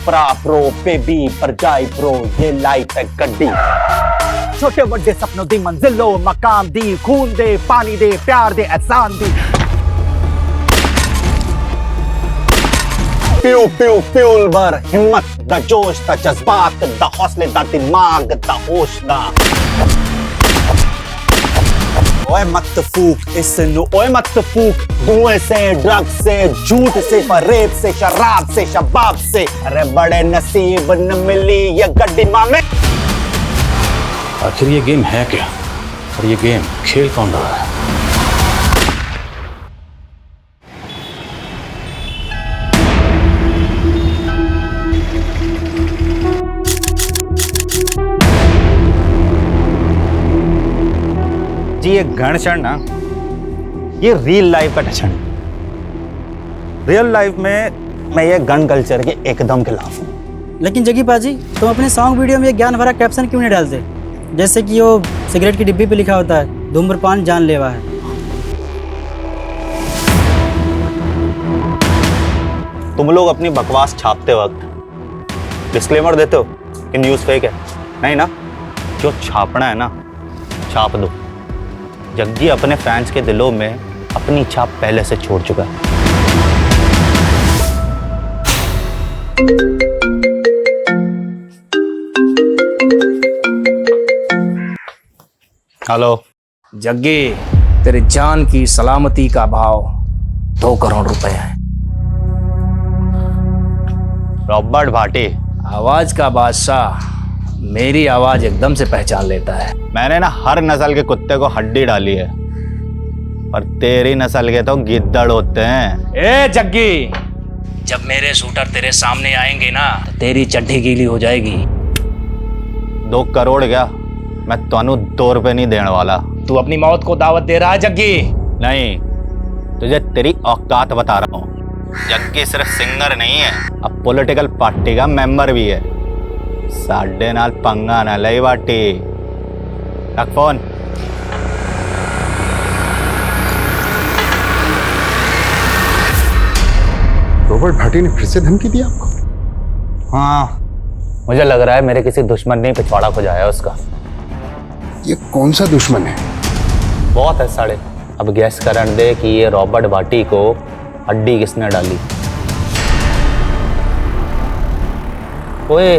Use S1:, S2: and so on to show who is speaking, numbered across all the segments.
S1: ओपरा pro baby पर जाए pro, ये लाइफ है गड्डी। छोटे बड़े सपनों दी मंजिलो, मकाम दी, खून दे, पानी दे, प्यार दे, एहसान दी। प्यू प्यू फ्यूल भर हिम्मत दा, जोश दा, जज्बात दा, हौसले दा, दिमाग दा, होश दा। ओए मत फूक इस नु, ओए मत फूक धुएं से, ड्रग्स से, झूठ से, रेप से, शराब से, शबाब से। अरे बड़े नसीब न मिली ये गड्डी मामे।
S2: आखिर ये गेम है क्या, और ये गेम खेल कौन रहा है?
S1: जी ये गण क्षण ना, ये रियल लाइफ का टचन। रियल लाइफ में मैं ये गन कल्चर के एकदम खिलाफ हूँ।
S3: लेकिन जगी पाजी, तुम अपने सॉन्ग वीडियो में ये ज्ञान भरा कैप्शन क्यों नहीं डालते? जैसे कि वो सिगरेट की डिब्बी पे लिखा होता है, धूम्रपान जानलेवा है।
S1: तुम लोग अपनी बकवास छापते वक्त डिस्क्लेमर देते हो कि न्यूज़ फेक है, नहीं ना? जो छापना है ना, छाप दो। जग्गी अपने फैंस के दिलों में अपनी छाप पहले से छोड़ चुका है। हेलो
S2: जग्गी, तेरे जान की सलामती का भाव 2 करोड़ रुपए है।
S1: रॉबर्ट भाटी,
S2: आवाज का बादशाह मेरी आवाज एकदम से पहचान लेता है।
S1: मैंने ना हर नस्ल के कुत्ते को हड्डी डाली है, पर तेरी नस्ल के तो गिद्दड़ होते हैं।
S2: ए जग्गी, जब मेरे शूटर तेरे सामने आएंगे ना, तो तेरी चड्डी गीली हो जाएगी।
S1: 2 करोड़ क्या, मैं तानू 2 रुपए नहीं देने वाला।
S2: तू अपनी मौत को दावत दे रहा है जग्गी?
S1: नहीं, तुझे तेरी औकात बता रहा हूँ। जग्गी सिर्फ सिंगर नहीं है, अब पॉलिटिकल पार्टी का मेंबर भी है। साढ़े नाल पंगा ना लई बाटी। रख फोन।
S4: रॉबर्ट भाटी ने फिर से धमकी दी आपको?
S1: हाँ, मुझे लग रहा है मेरे किसी दुश्मन ने पिछवाड़ा को जाया उसका।
S4: ये कौन सा दुश्मन है?
S1: बहुत है साढ़े। अब गैस करन दे कि ये रॉबर्ट भाटी को हड्डी किसने डाली। ओए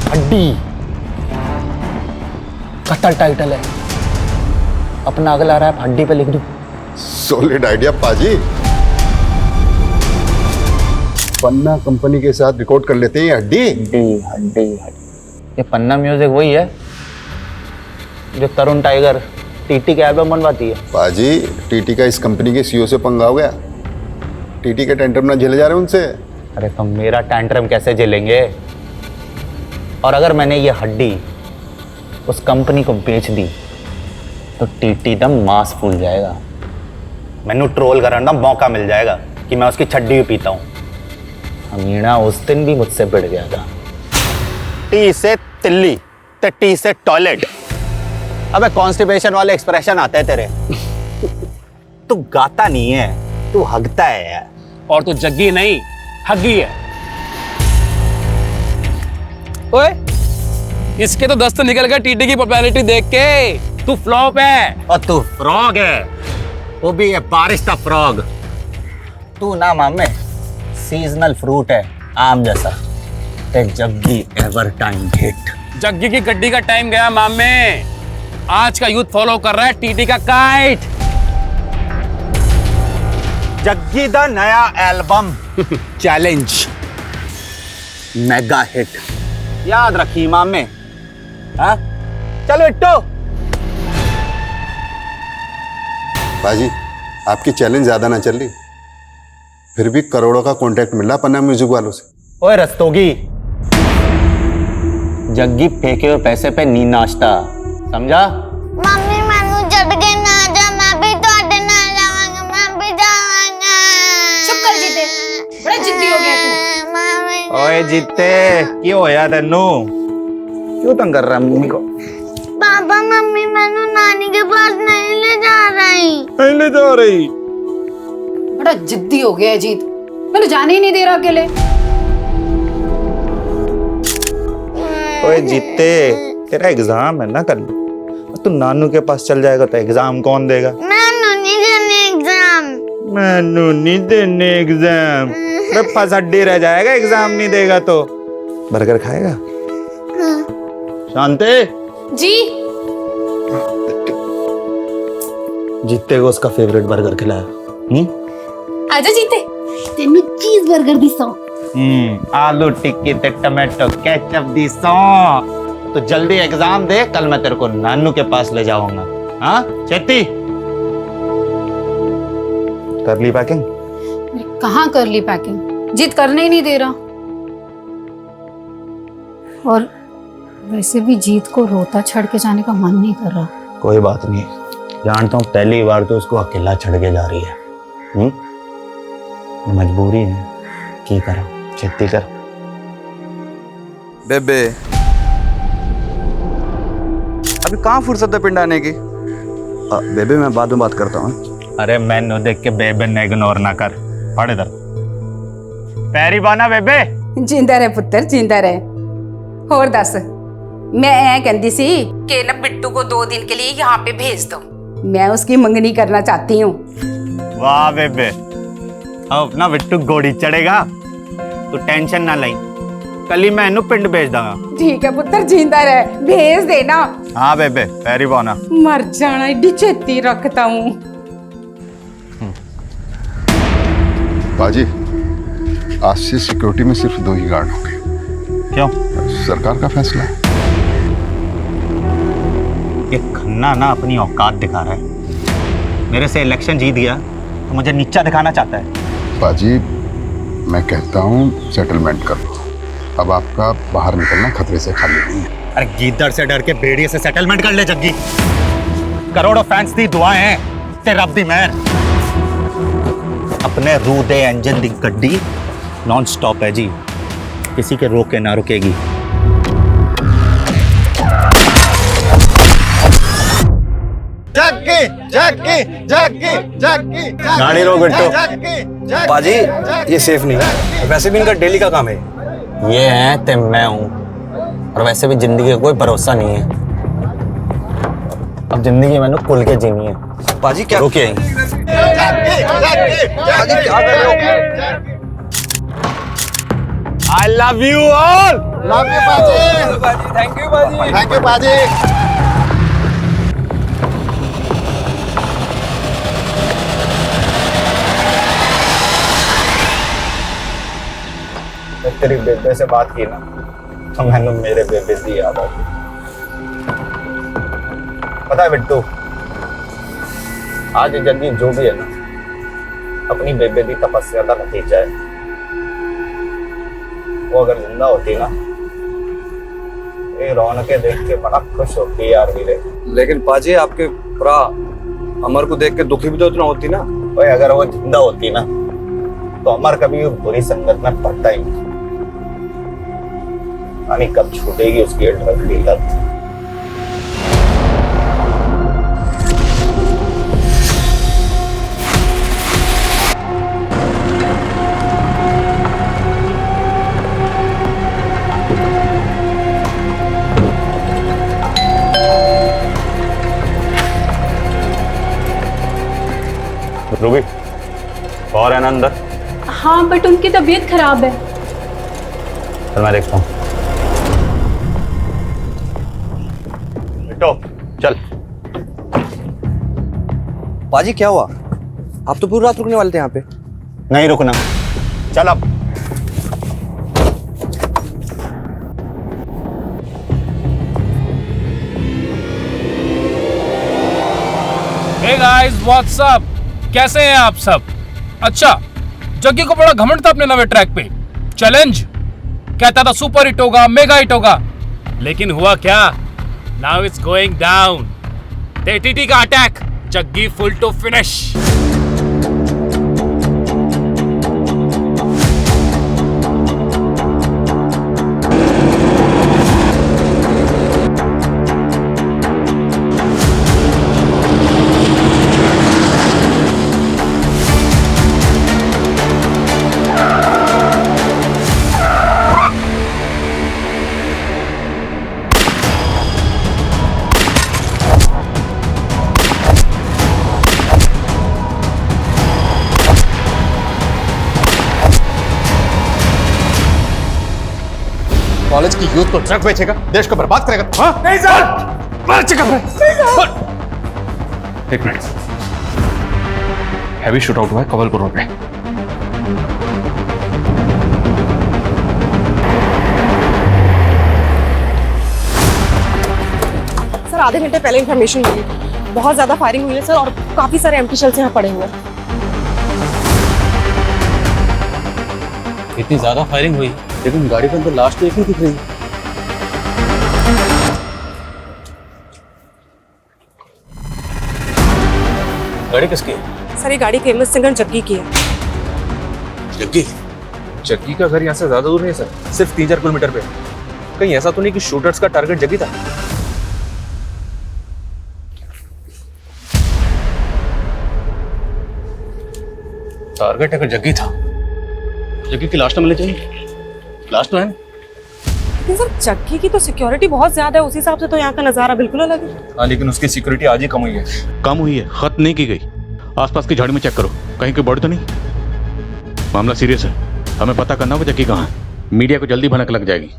S1: हड्डी कत्ल टाइटल है, अपना अगला रैप हड्डी पे लिख दूं।
S4: सॉलिड आइडिया पाजी। पन्ना कंपनी के साथ रिकॉर्ड कर लेते हैं हड्डी।
S1: हड्डी हड्डी हड्डी। ये पन्ना म्यूजिक वही है जो तरुण टाइगर टीटी के एल्बम बनवाती है।
S4: पाजी, टीटी का इस कंपनी के सीईओ से पंगा हो गया। टीटी के टेंट्रम ना झेले जा रहे उनसे।
S1: अरे तो मेरा टेंट्रम कैसे झेलेंगे? और अगर मैंने ये हड्डी उस कंपनी को बेच दी तो टीटी दम मांस फूल जाएगा। मैनू ट्रोल करने का मौका मिल जाएगा कि मैं उसकी छड्डी भी पीता हूँ। अमीना उस दिन भी मुझसे भिड़ गया था। टी से तिल्ली ते टी से टॉयलेट। अबे कॉन्स्टिपेशन वाले एक्सप्रेशन आते हैं तेरे। तू गाता नहीं है, तू हगता है यार।
S2: और तू जग्गी नहीं, हग्गी है। ओए, इसके तो दस्त निकल गए टीटी की पॉपुलैरिटी देख के। तू फ्लॉप है।
S1: और तू फ्रॉग है, वो भी है बारिश का फ्रॉग। तू ना मामे सीजनल फ्रूट है, आम जैसा। ते Jaggi ever time hit.
S2: Jaggi की गड्डी का टाइम गया मामे। आज का यूथ फॉलो कर रहा है टीटी का काइट।
S1: जग्गी दा नया एल्बम चैलेंज मेगा हिट। याद रखी मामे। हाँ चलो इट्टो।
S4: पाजी, आपकी चैलेंज ज्यादा ना चल रही, फिर भी करोड़ों का कॉन्ट्रैक्ट मिला पन्ना म्यूजिक वालों से।
S1: ओए रस्तोगी, जग्गी फेंके हुए पैसे पे नी नाचता, समझा?
S5: मम्मी मैनू छड़ के ना जा, मैं भी ਤੁਹਾਡੇ ਨਾਲ ਜਾਵਾਂਗਾ, मैं भी जावांगा।
S6: चुप कर जीते, बड़ा जिद्दी हो गया तू।
S5: मम्मी
S1: ओए जीते, क्यों होया तेनू? क्यों तंग कर रहा मम्मी को?
S5: पापा मम्मी मैनू नानी के पास नहीं ले जा रही।
S1: नहीं ले जा रही।
S6: बड़ा जिद्दी हो गया है जीत, मैंने जाने ही नहीं दे रहा अकेले।
S1: ओए जीते, तेरा एग्जाम है ना कल, तू नानू के पास चल जाएगा तो एग्जाम कौन देगा?
S5: नानू नहीं देने एग्जाम।
S1: नानू नहीं देने एग्जाम, फंस हड्डी रह जाएगा एग्जाम नहीं देगा तो। बर्गर खाएगा? शांति
S6: जी।
S1: जीते को उसका फेवरेट बर्गर खिलाया।
S6: आजा जीते, तेनू चीज बर्गर दी सौ।
S1: आलू टिक्की ते टमाटो केचप दी सौ। तो जल्दी एग्जाम दे, कल मैं तेरे को नानू के पास ले जाऊंगा। हाँ चेती, कर ली पैकिंग?
S6: कहाँ कर ली पैकिंग, जीत करने ही नहीं दे रहा। और वैसे भी जीत को रोता छड़ के जाने का मन नहीं कर रहा।
S1: कोई बात नहीं, जानता हूँ पहली बार तो उसको अकेला छड़ के जा रही है। मजबूरी है, की करा, खेती कर।
S7: बेबे अभी कहाँ फुर्सत है पिंड आने की? बेबे मैं बाद में बात करता हूँ।
S1: अरे मैंने देख के बेबे ने इग्नोर ना कर, पढ़ इधर। पैरी बाना बेबे।
S8: जिंदा रहे पुत्र, जिंदा रहे। और दस, मैं ऐ कहती सी कि ना बिट्टू को 2 दिन के लिए यहाँ पे भेज दो, मैं उसकी मंगनी करना चाहती हूँ।
S1: वाह बेबे, अब ना बिट्टू घोड़ी चढ़ेगा, तू टेंशन ना लाई, कल ही मैं इन्हू पिंड भेज दूंगा।
S8: ठीक है पुत्र, जिंदा रहे, भेज देना।
S1: हाँ बेबे, पैरी बाना।
S8: मर जाना, एडी छेती रखता हूँ।
S4: बाजी, आज से सिक्योरिटी में सिर्फ 2 ही गार्ड होंगे।
S1: क्यों?
S4: सरकार का फैसला है।
S1: ये खन्ना ना अपनी औकात दिखा रहा है। मेरे से इलेक्शन जीत गया तो मुझे नीचा दिखाना चाहता है।
S4: बाजी, मैं कहता हूँ सेटलमेंट कर लो, अब आपका बाहर निकलना खतरे से खाली नहीं है।
S1: अरे गीदड़ से डर के भेड़िए से सेटलमेंट कर ले जग्गी। करोड़ों फैंस दी दुआएं हैं, ते रब दी मेहर। अपने रू दे इंजन दी गड्डी नॉन स्टॉप है जी, किसी के रोके ना रुकेगी।
S4: जग्गी, जग्गी, जग्गी, जग्गी,
S1: गाड़ी रोक बिट्टू।
S7: बाजी ये सेफ नहीं है, वैसे भी इनका डेली का काम है।
S1: ये है ते मैं हूं, और वैसे भी जिंदगी का कोई भरोसा नहीं है। अब जिंदगी मैंने खुल के जीनी है।
S7: बाजी क्या
S1: रुकिए,
S7: बाजी क्या कर रहे हो?
S1: I love you all.
S4: Love you बाजी।
S7: थैंक यू बाजी।
S4: थैंक यू बाजी।
S1: तेरी बेबे से बात की ना तो मैंने मेरे बेबे की याद आ गई। पता है बिट्टू, आज जल्दी जो भी है ना, अपनी बेबे की तपस्या का नतीजा है। वो अगर जिंदा होती ना, ये रौनकें देख के बड़ा खुश होती यार वीरे।
S7: लेकिन पाजी आपके भरा अमर को देख के दुखी भी तो इतना होती ना।
S1: ओए अगर वो जिंदा होती ना तो अमर कभी बुरी संगत में पड़ता ही नहीं। यानी कब छूटेगी उसकी ड्रग की लत। रूबी, और है ना अंदर?
S6: हाँ बट उनकी तबीयत खराब है।
S1: चल मैं देखता हूँ। बेटो चल।
S7: पाजी क्या हुआ? आप तो पूरी रात रुकने वाले थे यहाँ पे।
S1: नहीं रुकना, चल अब।
S2: हे गाइस व्हाट्स अप, कैसे हैं आप सब? अच्छा, जग्गी को बड़ा घमंड था अपने नवे ट्रैक पे। चैलेंज कहता था सुपर हिट होगा, मेगा हिट होगा, लेकिन हुआ क्या? Now it's going down. TT का attack, Jaggi full to finish.
S9: College की यूथ को ड्रग बेचेगा, देश को बर्बाद करेगा। हाँ नहीं सर,
S2: एक मिनट, हैवी शूट आउट हुआ है कवलपुर रोड पे।
S10: सर आधे घंटे पहले इन्फॉर्मेशन मिली, बहुत ज्यादा फायरिंग हुई है सर, और काफी सारे एम्प्टी शेल्स यहाँ पड़े हुए हैं।
S1: इतनी ज्यादा फायरिंग हुई, लेकिन गाड़ी के अंदर लास्ट तो एक ही दिख रही। गाड़ी किसकी है?
S10: सर ये गाड़ी फेमस सिंगर जग्गी की है।
S1: जग्गी?
S2: जग्गी का घर यहाँ से ज्यादा दूर नहीं है सर, सिर्फ 3-4 किलोमीटर पे। कहीं ऐसा तो नहीं कि शूटर्स का टारगेट जग्गी था?
S1: टारगेट अगर जग्गी था, जग्गी की लाश तो मिलनी चाहिए। लाश तो है।
S10: लेकिन सर जग्गी की तो सिक्योरिटी बहुत ज्यादा है, उस हिसाब से तो यहाँ का नजारा बिल्कुल अलग है।
S2: हाँ, लेकिन उसकी सिक्योरिटी आज ही कम हुई है।
S11: कम हुई है, खत्म नहीं की गई। आसपास की झाड़ी में चेक करो, कहीं कोई बॉडी तो नहीं। मामला सीरियस है, हमें पता करना होगा जग्गी कहाँ है। मीडिया को जल्दी भनक लग जाएगी।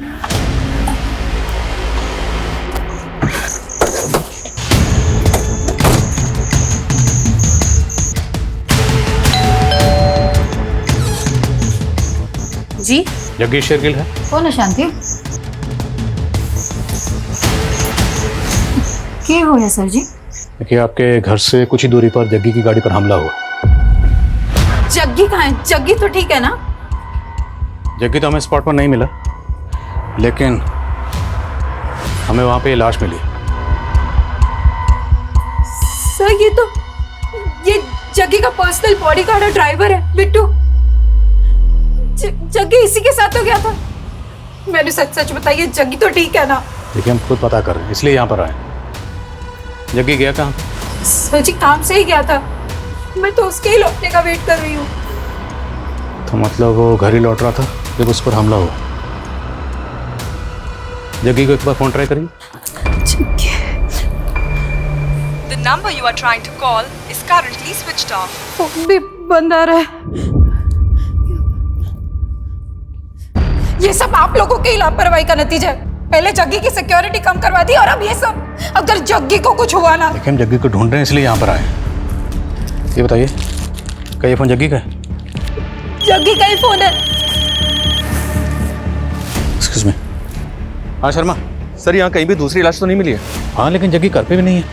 S10: जी
S11: जग्गी शेरगिल है।
S6: कौन है शांति? क्या हो है सर जी?
S11: देखिए, आपके घर से कुछ ही दूरी पर जग्गी की गाड़ी पर हमला हुआ।
S6: जग्गी कहाँ है? जग्गी तो ठीक है ना?
S11: जग्गी तो हमें स्पॉट पर नहीं मिला, लेकिन हमें वहां पे लाश मिली।
S6: सर ये जग्गी का पर्सनल बॉडीगार्ड और ड्राइवर है बिट्टू। जग्गी इसी के साथ तो गया था। मैंने सच बताइए, जग्गी तो ठीक है ना?
S11: देखिए, हम खुद पता कर रहे हैं, इसलिए यहाँ पर आए। जग्गी गया कहाँ?
S6: सर जी काम से ही गया था, मैं तो उसके ही लौटने का वेट कर रही हूँ।
S11: तो मतलब वो घर ही लौट रहा था जब उस पर हमला हुआ। जग्गी को एक बार फोन ट्राई करिए।
S12: The number you are trying to call is currently switched off.
S6: Phone भी बंद आ रहा है।
S8: ये सब आप लोगों की लापरवाही का नतीजा है। पहले जग्गी की सिक्योरिटी कम करवा दी और अब ये सब। अगर जग्गी को कुछ हुआ ना।
S11: देखिए, हम जग्गी को ढूंढ रहे हैं, इसलिए यहाँ पर आए। ये बताइए, क्या ये फोन जग्गी का है?
S8: जग्गी का ही फोन है।
S11: Excuse me. हाँ शर्मा
S2: सर, यहाँ कहीं भी दूसरी लाश तो नहीं मिली है?
S11: हाँ, लेकिन जग्गी घर पे भी नहीं है।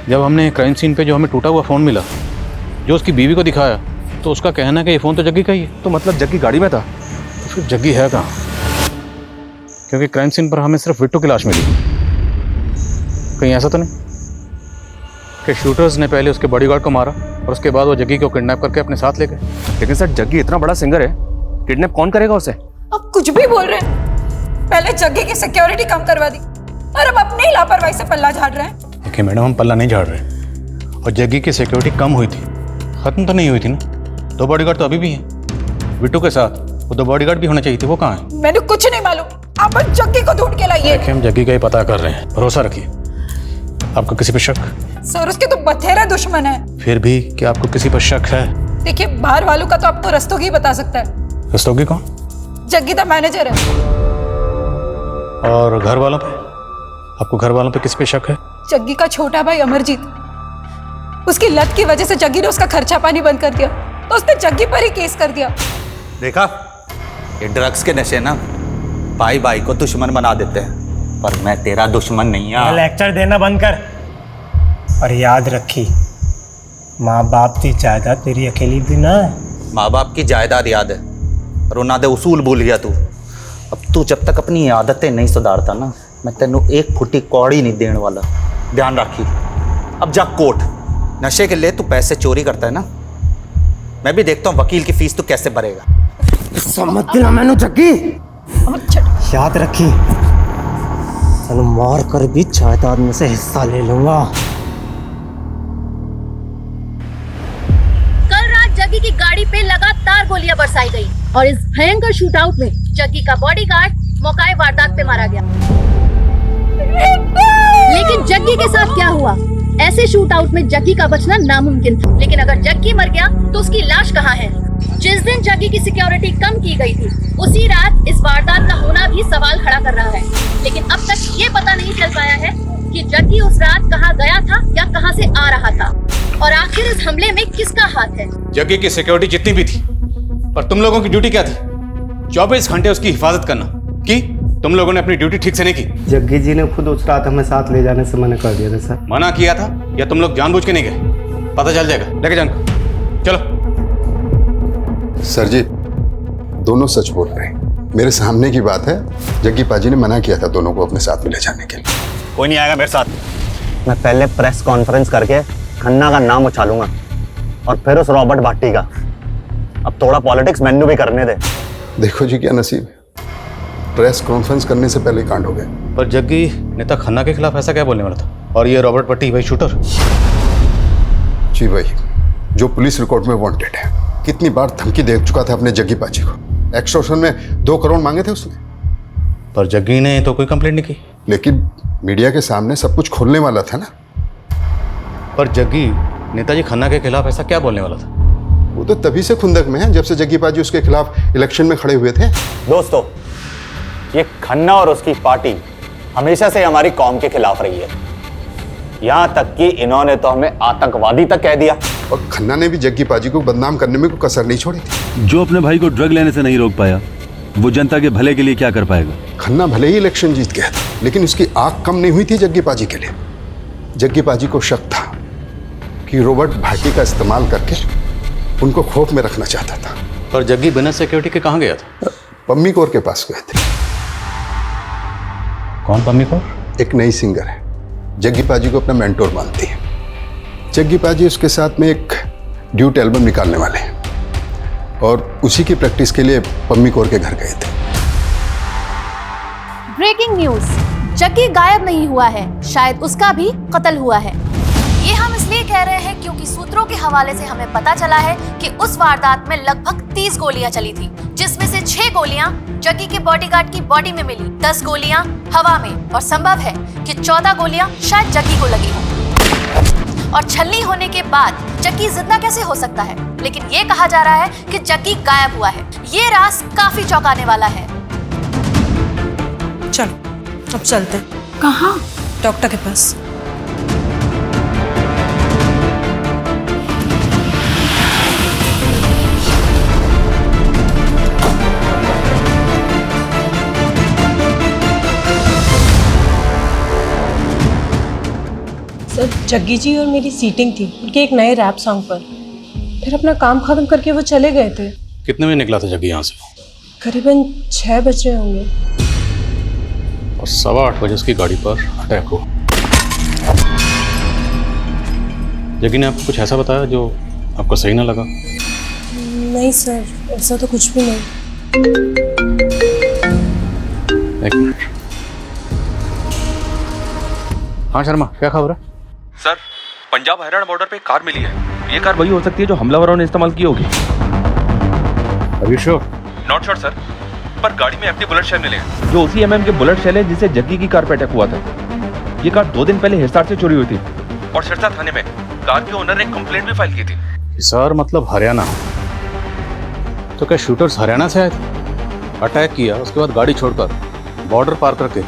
S11: जब हमने क्राइम सीन पे जो हमें टूटा हुआ फ़ोन मिला, जो उसकी बीवी को दिखाया, तो उसका कहना है कि ये फ़ोन तो जग्गी का ही है।
S2: तो मतलब जग्गी गाड़ी में था?
S11: तो फिर जग्गी है कहाँ? क्योंकि क्राइम सीन पर हमें सिर्फ बिट्टू की लाश मिली। कहीं ऐसा तो नहीं कि शूटर्स ने पहले उसके बॉडीगार्ड को मारा और उसके बाद वो जग्गी को किडनैप करके अपने साथ ले गए?
S2: लेकिन सर, जग्गी इतना बड़ा सिंगर है, किडनैप कौन करेगा उसे?
S8: अब कुछ भी बोल रहे हैं। पहले जग्गी की सिक्योरिटी कम करवा दी और अब अपनी लापरवाही से पल्ला झाड़ रहे हैं।
S11: देखिए मैडम, हम पल्ला नहीं झाड़ रहे, और जग्गी की सिक्योरिटी कम हुई थी, खत्म तो नहीं हुई थी ना। 2 बॉडीगार्ड तो अभी भी हैं बिट्टू के साथ। वो 2 बॉडीगार्ड भी होने चाहिए थे, वो कहाँ हैं?
S8: मैंने कुछ नहीं मालूम, आप जग्गी को ढूंढ के लाइए।
S11: देखिए, हम जग्गी का ही पता कर रहे हैं, भरोसा रखिए। आपको किसी पर शक?
S8: सर उसके तो बथेरा दुश्मन है।
S11: फिर भी क्या आपको किसी पर शक है?
S8: देखिए, बाहर वालों का तो अब तो रस्तोगी बता सकता है।
S11: रस्तोगी कौन?
S8: जग्गी तो मैनेजर है।
S11: और घर वालों पे? आपको घर वालों पे किस पे शक है?
S8: जग्गी का छोटा भाई अमरजीत, उसकी लत की वजह से जग्गी ने उसका खर्चा पानी बंद कर दिया, तो उसने जग्गी पर ही केस कर दिया।
S1: देखा, ये ड्रग्स के नशे ना भाई भाई को दुश्मन बना देते हैं, पर मैं तेरा दुश्मन नहीं हूं।
S13: लेक्चर देना बंद कर और याद रखी, माँ बाप की जायदाद तेरी अकेली भी ना है।
S1: माँ बाप की जायदाद याद है, और उन्होंने दे उसूल भूल गया तू। अब तू जब तक अपनी आदतें नहीं सुधारता ना, मैं तेनू 1 फुटी कौड़ी नहीं देने वाला, ध्यान रखी। अब जा कोर्ट, नशे के लिए तू पैसे चोरी करता है ना, मैं भी देखता हूँ वकील की फीस तू कैसे भरेगा।
S13: समझ दिला मैनू जग्गी, याद रखी, तेनू मार कर भी जायदाद में से हिस्सा ले लूंगा।
S14: कल रात जग्गी की गाड़ी पे लगातार गोलियां बरसाई गई और इस भयंकर शूटआउट में जग्गी का बॉडीगार्ड मौकाए वारदात पे मारा गया। लेकिन जग्गी के साथ क्या हुआ? ऐसे शूटआउट में जग्गी का बचना नामुमकिन था, लेकिन अगर जग्गी मर गया तो उसकी लाश कहाँ है? जिस दिन जग्गी की सिक्योरिटी कम की गई थी उसी रात इस वारदात का होना भी सवाल खड़ा कर रहा है। लेकिन अब तक ये पता नहीं चल पाया है कि जग्गी उस रात कहाँ गया था या कहाँ से आ रहा था और आखिर इस हमले में किसका हाथ है।
S11: जग्गी की सिक्योरिटी जितनी भी थी, पर तुम लोगों की ड्यूटी क्या थी? 24 घंटे उसकी हिफाजत करना। की तुम लोगों ने अपनी ड्यूटी ठीक से नहीं की?
S13: जग्गी जी ने खुद उस रात हमें साथ ले जाने से मना कर दिया था सर।
S11: मना किया था या तुम लोग जानबूझ के नहीं गए? पता चल जाएगा, लेके जाओ। चलो।
S4: सर जी, दोनों सच बोल रहे हैं। मेरे सामने की बात है, जग्गी पाजी ने मना किया था दोनों को अपने साथ में ले जाने के लिए।
S1: कोई नहीं आएगा मेरे साथ। मैं पहले प्रेस कॉन्फ्रेंस करके खन्ना का नाम उछालूंगा और फिर उस रॉबर्ट भाटी का। अब थोड़ा पॉलिटिक्स मैन्यू भी करने दे।
S4: देखो जी क्या नसीब है, प्रेस कॉन्फ्रेंस करने से पहले कांड हो गए।
S11: पर जग्गी नेता खन्ना के खिलाफ ऐसा क्या बोलने वाला था? और ये रॉबर्ट भट्टी भाई शूटर?
S4: जी वही जो पुलिस रिकॉर्ड में वांटेड है। कितनी बार धमकी दे चुका था अपने जग्गी पाजी को। एक्सटॉर्शन में 2 करोड़ मांगे थे उसने।
S11: पर जग्गी ने तो कोई कंप्लेंट नहीं की।
S4: लेकिन मीडिया के सामने सब कुछ खोलने वाला था ना।
S11: पर जग्गी नेताजी खन्ना के खिलाफ ऐसा क्या बोलने वाला था?
S4: वो तो तभी से खुंदक में है जब से जग्गी पाजी उसके खिलाफ इलेक्शन में खड़े हुए थे।
S1: दोस्तों, ये खन्ना और उसकी पार्टी हमेशा से हमारी कौम के खिलाफ रही है। यहां तक कि इन्होंने तो हमें आतंकवादी तक कह दिया।
S4: और खन्ना ने भी जग्गी पाजी को बदनाम करने में कोई कसर नहीं छोड़ी थी।
S15: जो अपने भाई को ड्रग लेने से नहीं रोक पाया, वो जनता के भले के लिए क्या कर पाएगा?
S4: खन्ना भले ही इलेक्शन जीत गया था, लेकिन उसकी आंख कम नहीं हुई थी जग्गी पाजी के लिए। जग्गी पाजी को शक था कि रॉबर्ट भाटी का इस्तेमाल करके उनको खौफ में रखना चाहता था।
S11: पर जग्गी बिना सिक्योरिटी के कहाँ गया था?
S4: पम्मी कौर के पास गए थे।
S11: कौन पम्मी कौर?
S4: एक नई सिंगर है, जग्गी पाजी को अपना मेंटोर मानती है। जग्गी पाजी उसके साथ में एक ड्यूट एल्बम निकालने वाले हैं और उसी की प्रैक्टिस के लिए पम्मी कौर के घर गए थे।
S14: ब्रेकिंग न्यूज, जग्गी गायब नहीं हुआ है, शायद उसका भी कत्ल हुआ है। ये हम इसलिए कह रहे हैं क्योंकि सूत्रों के हवाले से हमें पता चला है कि उस वारदात में लगभग 30 गोलियां चली थी, जिसमें से 6 गोलियां जग्गी के बॉडीगार्ड की बॉडी में मिली, 10 गोलियां हवा में और संभव है कि 14 गोलियां शायद जग्गी को लगी हो। और छलनी होने के बाद जग्गी जिंदा कैसे हो सकता है? लेकिन ये कहा जा रहा है कि जग्गी गायब हुआ है। ये राज काफी चौंकाने वाला है।
S10: चलो अब चलते।
S6: कहाँ?
S10: डॉक्टर के पास। सर, जग्गी जी और मेरी सीटिंग थी उनके एक नए रैप सॉन्ग पर। फिर अपना काम खत्म करके वो चले गए थे।
S11: कितने बजे निकला था जग्गी यहाँ से?
S10: करीबन 6 बज रहे होंगे।
S11: और 8:15 बजे उसकी गाड़ी पर अटैक हुआ। जग्गी ने आपको कुछ ऐसा बताया जो आपको सही ना लगा?
S10: नहीं सर, ऐसा तो कुछ भी नहीं।
S11: एक मिनट। हाँ शर्मा, क्या खबर है?
S16: सर, पंजाब हरियाणा बॉर्डर पे एक कार मिली है। ये कार वही हो सकती है जो हमलावरों ने इस्तेमाल की होगी।
S11: Are you sure?
S16: Not sure sir, पर गाड़ी में एम्प्टी बुलेट शेल मिले हैं, जो उसी एमएम के बुलेट शेल है जिसे जग्गी की कार पे अटैक हुआ था। ये कार 2 दिन पहले हिसार से चोरी हुई थी और सिरसा थाने में कार के ओनर ने कंप्लेंट भी फाइल की थी।
S11: हिसार मतलब हरियाणा? तो क्या शूटर्स हरियाणा से आए थे? अटैक किया, उसके बाद गाड़ी छोड़कर बॉर्डर पार करके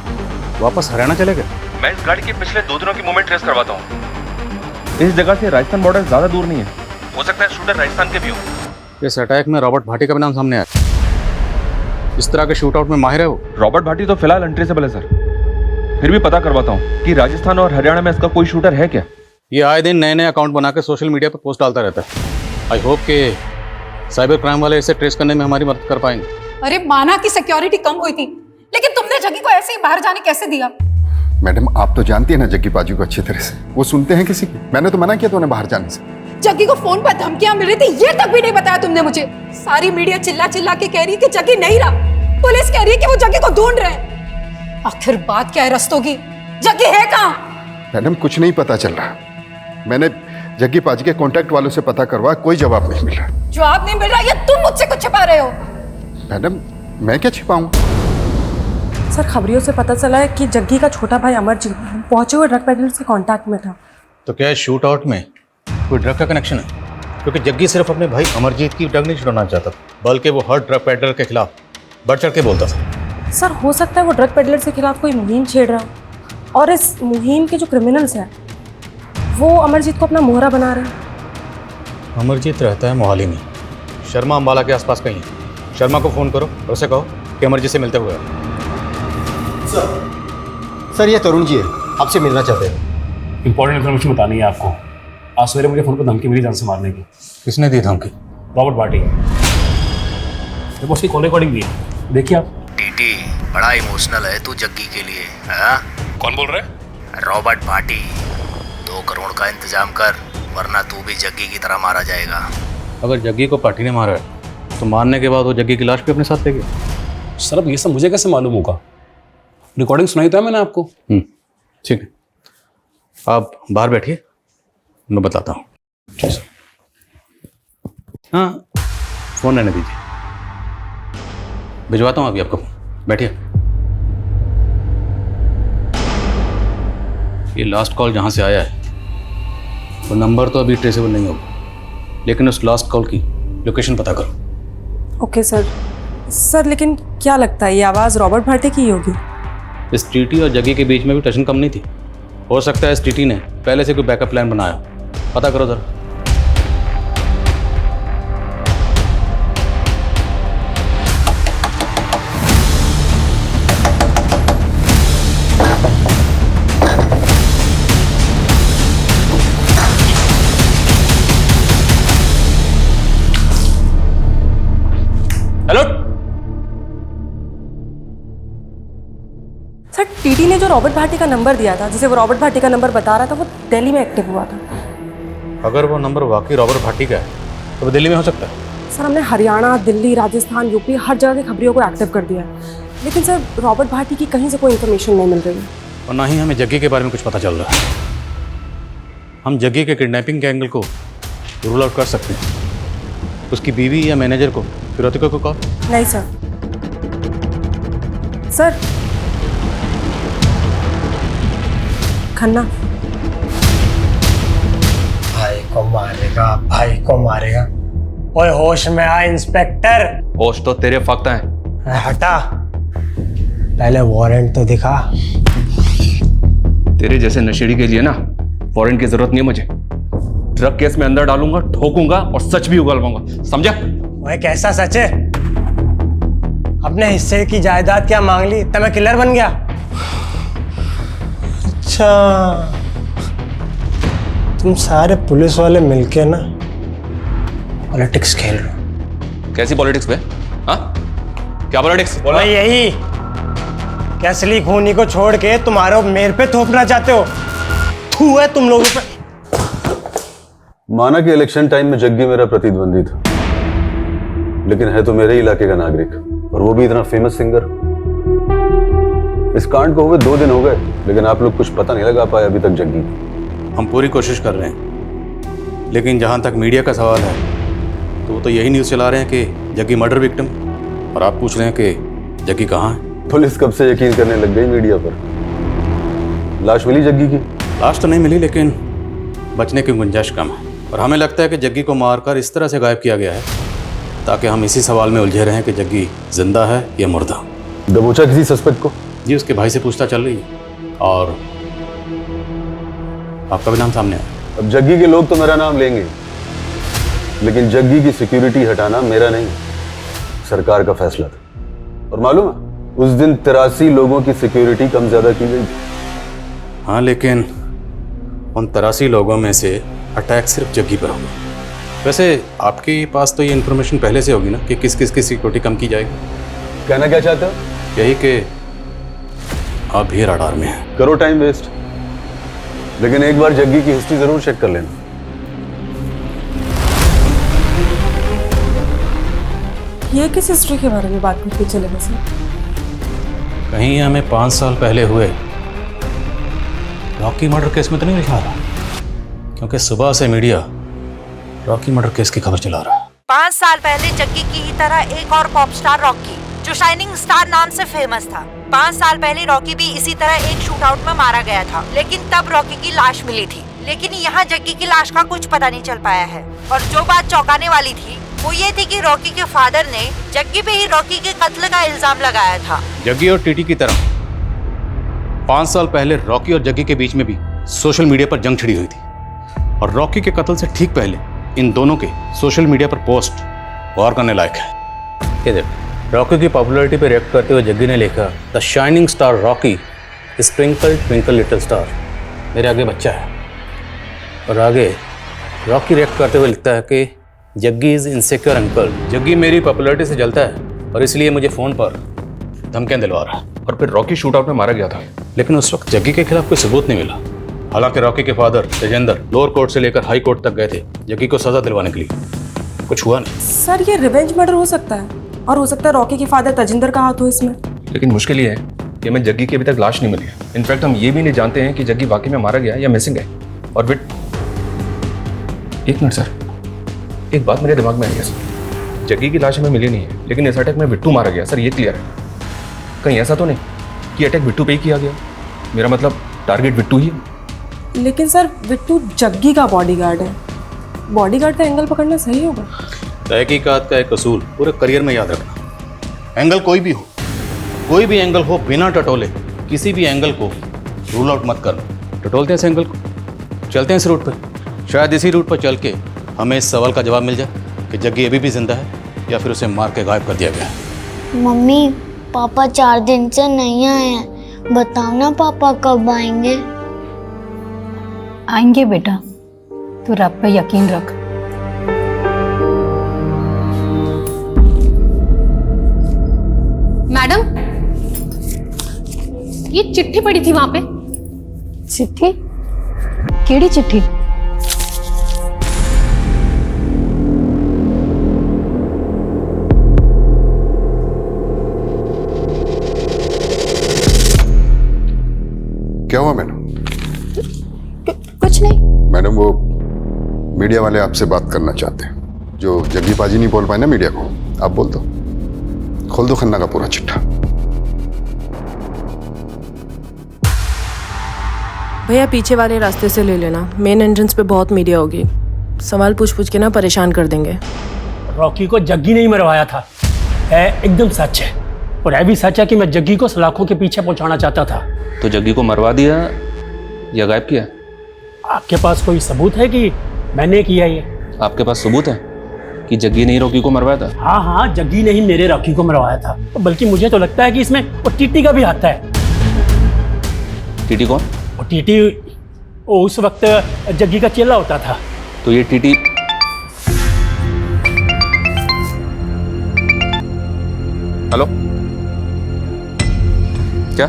S11: वापस हरियाणा चले गए?
S16: मैं इस गाड़ी के पिछले 2 दिनों की मूवमेंट ट्रेस करवाता हूँ। इस जगह से राजस्थान बॉर्डर ज्यादा दूर नहीं है, हो सकता है शूटर राजस्थान के भी हो।
S11: इस अटैक में रॉबर्ट भाटी का भी नाम सामने आया। इस तरह के शूट आउट में माहिर है वो।
S16: रॉबर्ट भाटी तो फिलहाल अनट्रेसेबल है सर, फिर भी पता करवाता हूँ कि राजस्थान और हरियाणा में इसका कोई शूटर है क्या।
S11: ये आए दिन नए नए अकाउंट बना के सोशल मीडिया पर पोस्ट डालता रहता है। आई होप कि साइबर क्राइम वाले इसे ट्रेस करने में हमारी मदद कर पाएंगे।
S6: अरे माना कि सिक्योरिटी कम हुई थी, लेकिन तुमने जग्गी को ऐसे ही बाहर जाने कैसे दिया?
S4: मैडम, आप तो जानती है ना जग्गी पाजी को अच्छी तरह से। वो सुनते हैं किसी की? मैंने तो मना किया था उन्हें बाहर जाने से।
S6: जग्गी को फोन पर धमकियां मिल रही थी, ये तक भी नहीं बताया तुमने मुझे। सारी मीडिया चिल्ला चिल्ला के कह रही है कि जग्गी नहीं रहा, पुलिस कह रही है कि वो जग्गी को ढूंढ रहे हैं। आखिर बात क्या है रस्तों की? जग्गी है कहाँ?
S4: मैडम, कुछ नहीं पता चल रहा। मैंने जग्गी पाजी के कांटेक्ट वालों से पता करवाया, कोई जवाब नहीं मिल रहा।
S6: जवाब नहीं मिल रहा, ये तुम मुझसे कुछ छिपा रहे हो?
S4: मैडम, मैं क्या छिपाऊं?
S10: सर, खबरियों से पता चला है कि जग्गी का छोटा भाई अमरजीत पहुंचे हुए ड्रग पेडलर्स के कांटेक्ट में था।
S11: तो क्या शूट आउट में कोई ड्रग का कनेक्शन है? क्योंकि जग्गी सिर्फ अपने भाई अमरजीत की टंग नहीं छुड़ाना चाहता, बल्कि वो हर ड्रग पेडलर के खिलाफ बढ़ चढ़ के बोलता था।
S10: सर हो सकता है वो ड्रग पेडलर के खिलाफ कोई मुहिम छेड़ रहा हो और इस मुहिम के जो क्रिमिनल्स हैं वो अमरजीत को अपना मोहरा बना रहे हैं।
S11: अमरजीत रहता है मोहाली में, शर्मा अम्बाला के आसपास कहीं है। शर्मा को फ़ोन करो और उसे कहो कि अमरजीत से मिलते हुए आओ।
S13: सर ये तरुण जी है, आपसे मिलना चाहते हैं।
S2: इंपॉर्टेंट इन्फॉर्मेशन बतानी है आपको। आज सवेरे मुझे फोन पर धमकी मिली जान से मारने की।
S11: किसने दी धमकी?
S2: रॉबर्ट भाटी। देखो उसकी कॉल रिकॉर्डिंग दी है, देखिए आप।
S1: टीटी बड़ा इमोशनल है तू जग्गी के लिए। हाँ?
S2: कौन बोल रहे?
S1: रॉबर्ट भाटी। 2 करोड़ का इंतजाम कर, वरना तू भी जग्गी की तरह मारा जाएगा।
S11: अगर जग्गी को पार्टी ने मारा है तो मारने के बाद वो जग्गी की लाश भी अपने साथ ले गया।
S2: सर अब ये सब मुझे कैसे मालूम होगा? रिकॉर्डिंग सुनाई तो है मैंने आपको।
S11: ठीक है, आप बाहर बैठिए, मैं बताता हूँ। हाँ, फ़ोन रहने दीजिए, भिजवाता हूँ अभी आपको। बैठिए। ये लास्ट कॉल जहाँ से आया है वो नंबर तो अभी ट्रेसेबल नहीं होगा, लेकिन उस लास्ट कॉल की लोकेशन पता करो।
S10: Okay sir. सर लेकिन क्या लगता है ये आवाज़ रॉबर्ट भाटी की ही होगी?
S11: इस टीटी और जग्गी के बीच में भी टेंशन कम नहीं थी। हो सकता है इस टीटी ने पहले से कोई बैकअप प्लान बनाया। पता करो जरा।
S2: हेलो
S10: सर, टीटी ने जो रॉबर्ट भाटी का नंबर दिया था, जिसे वो रॉबर्ट भाटी का नंबर बता रहा था, वो दिल्ली में एक्टिव हुआ था।
S11: अगर वो नंबर वाकई रॉबर्ट भाटी का है तो वो दिल्ली में हो सकता है।
S10: सर हमने हरियाणा, दिल्ली, राजस्थान, यूपी हर जगह की खबरियों को एक्टिव कर दिया है, लेकिन सर रॉबर्ट भाटी की कहीं से कोई इन्फॉर्मेशन नहीं मिल रही है।
S11: और ना ही हमें जग्गी के बारे में कुछ पता चल रहा है। हम जग्गी के किडनैपिंग के एंगल को रूल आउट कर सकते हैं। उसकी बीवी या मैनेजर को, फिरोतिका को कॉल?
S10: नहीं सर। सर खन्ना
S13: भाई को मारेगा, भाई को मारेगा। ओए होश में आ इंस्पेक्टर।
S16: होश तो तेरे फक्त हैं।
S13: हटा, पहले वारंट तो दिखा।
S16: तेरे जैसे नशेड़ी के लिए ना वारंट की जरूरत नहीं है मुझे। ड्रग केस में अंदर डालूंगा, ठोकूंगा और सच भी उगलवाऊंगा, समझा?
S13: ओए कैसा सच है? अपने हिस्से की जायदाद क्या मांग ली, तब मैं किलर बन गया? अच्छा, तुम सारे पुलिस वाले मिलके ना पॉलिटिक्स खेल रहे हो।
S16: कैसी पॉलिटिक्स बे? हाँ? क्या पॉलिटिक्स?
S13: बोला यही क्या असली खूनी को छोड़ के तुम्हारे मेरे पे थोपना चाहते हो? थू है तुम लोगों पे।
S4: माना कि इलेक्शन टाइम में जग्गी मेरा प्रतिद्वंदी था, लेकिन है तो मेरे इलाके का नागरिक, और वो भी इतना फेमस सिंगर। इस कांड को हुए 2 दिन हो गए, लेकिन आप लोग कुछ पता नहीं लगा पाए अभी तक जग्गी।
S11: हम पूरी कोशिश कर रहे हैं, लेकिन जहाँ तक मीडिया का सवाल है तो वो तो यही न्यूज़ चला रहे हैं कि जग्गी मर्डर विक्टिम, और आप पूछ रहे हैं कि जग्गी कहाँ है।
S4: पुलिस कब से यकीन करने लग गई मीडिया पर। लाश मिली जग्गी की?
S11: लाश तो नहीं मिली, लेकिन बचने की गुंजाइश कम है, और हमें लगता है कि जग्गी को मारकर इस तरह से गायब किया गया है ताकि हम इसी सवाल में उलझे रहें कि जग्गी जिंदा है या मुर्दा।
S4: दबोचा किसी सस्पेक्ट को?
S11: जी, उसके भाई से पूछताछ चल रही है, और आपका भी नाम सामने आया।
S4: अब जग्गी के लोग तो मेरा नाम लेंगे, लेकिन जग्गी की सिक्योरिटी हटाना मेरा नहीं, सरकार का फैसला था। और मालूम है, उस दिन 83 लोगों की सिक्योरिटी कम ज्यादा की गई।
S11: हाँ, लेकिन उन 83 लोगों में से अटैक सिर्फ जग्गी पर होगा। वैसे आपके पास तो ये इन्फॉर्मेशन पहले से होगी ना कि किस किस की सिक्योरिटी कम की जाएगी।
S4: कहना क्या चाहते हो?
S11: यही कि आप भी रडार में हैं।
S4: करो टाइम वेस्ट, लेकिन एक बार जग्गी की हिस्ट्री जरूर चेक कर लेना।
S10: ये किस हिस्ट्री के बारे में बात करते चले वैसे?
S11: कहीं हमें 5 साल पहले हुए रॉकी मर्डर केस में तो नहीं लिखा रहा, क्योंकि सुबह से मीडिया रॉकी मर्डर केस की खबर चला रहा है।
S17: 5 साल पहले जग्गी की ही तरह एक और पॉप स्टार रॉकी, जो शाइनिंग स्टार नाम से फेमस था। 5 साल पहले रॉकी भी इसी तरह एक शूट आउट में मारा गया था, लेकिन तब रॉकी की लाश मिली थी। लेकिन यहाँ जग्गी की लाश का कुछ पता नहीं चल पाया है। और जो बात चौंकाने वाली थी वो ये थी कि रॉकी के फादर ने जग्गी पे ही रॉकी के कत्ल का इल्जाम लगाया था।
S11: जग्गी और टीटी की तरह 5 साल पहले रॉकी और जग्गी के बीच में भी सोशल मीडिया पर जंग छिड़ी हुई थी, और रॉकी के कत्ल से ठीक पहले इन दोनों के सोशल मीडिया पर पोस्ट गौर करने लायक है। ये देख, रॉकी की पॉपुलैरिटी पे रिएक्ट करते हुए जग्गी ने लिखा, the shining star Rocky sprinkle twinkle little star, मेरे आगे बच्चा है। और आगे रॉकी रिएक्ट करते हुए लिखता है कि Jaggi is insecure uncle, Jaggi मेरी पॉपुलैरिटी से जलता है और इसलिए मुझे फ़ोन पर धमकियाँ दिलवा रहा है।
S16: और फिर रॉकी शूट आउट में मारा गया था,
S11: लेकिन उस वक्त जग्गी के खिलाफ कोई सबूत नहीं मिला। हालांकि रॉकी के फादर तेजेंद्र लोअर कोर्ट से लेकर हाई कोर्ट तक गए थे जग्गी को सजा दिलवाने के लिए, कुछ हुआ नहीं।
S10: सर ये रिवेंज मर्डर हो सकता है, और हो सकता है रॉकी के फादर तेजिंदर का हाथ हो इसमें।
S16: लेकिन मुश्किल ये है कि हमें जग्गी की अभी तक लाश नहीं मिली है। इनफैक्ट हम ये भी नहीं जानते हैं कि जग्गी वाकई में मारा गया या मिसिंग है। और फिर एक मिनट सर, एक बात मेरे दिमाग में आई है सर, जग्गी की लाश हमें मिली नहीं है, लेकिन इस अटैक में बिट्टू मारा गया सर, ये क्लियर है। कहीं ऐसा तो नहीं कि अटैक बिट्टू पे ही किया गया? मेरा मतलब टारगेट बिट्टू ही है।
S10: लेकिन सर बिट्टू जग्गी का बॉडीगार्ड है, बॉडीगार्ड का एंगल पकड़ना सही होगा?
S11: तहकीकात का एक असूल पूरे करियर में याद रखना, एंगल कोई भी हो, कोई भी एंगल हो, बिना टटोले किसी भी एंगल को रूल आउट मत करना। टटोलते हैं इस एंगल को, चलते हैं इस रूट पर, शायद इसी रूट पर चल के हमें इस सवाल का जवाब मिल जाए कि जग्गी अभी भी जिंदा है या फिर उसे मार के गायब कर दिया गया है।
S5: मम्मी पापा 4 दिन से नहीं आए हैं, बताओ ना पापा कब आएंगे?
S6: आएंगे बेटा, तू रब पे यकीन रख।
S10: मैडम ये चिट्ठी पड़ी थी वहां पे।
S6: चिट्ठी? केड़ी चिट्ठी?
S4: क्या हुआ मैडम?
S6: कुछ नहीं
S4: मैडम, वो मीडिया वाले आपसे बात करना चाहते हैं। जो जग्गी पाजी नहीं बोल पाए ना मीडिया को, आप बोल दो, खोल दो खन्ना का पूरा चिट्ठा।
S10: भैया पीछे वाले रास्ते से ले लेना, मेन एंट्रेंस पे बहुत मीडिया होगी, सवाल पूछ के ना परेशान कर देंगे।
S2: रॉकी को जग्गी नहीं मरवाया था, है एकदम सच है। और है भी सच है कि मैं जग्गी को सलाखों के पीछे पहुंचाना चाहता था।
S16: तो जग्गी को मरवा दिया या गायब किया?
S2: आपके पास कोई सबूत है कि मैंने किया ये?
S16: आपके पास सबूत है कि जग्गी ने ही रॉकी को मरवाया था?
S2: हाँ हाँ, जग्गी ने ही मेरे रॉकी को मरवाया था। बल्कि मुझे तो लगता है कि इसमें वो टीटी का भी हाथ है।
S16: टीटी कौन?
S2: वो टीटी वो उस वक्त जग्गी का चेला होता था।
S16: तो ये टीटी हेलो क्या?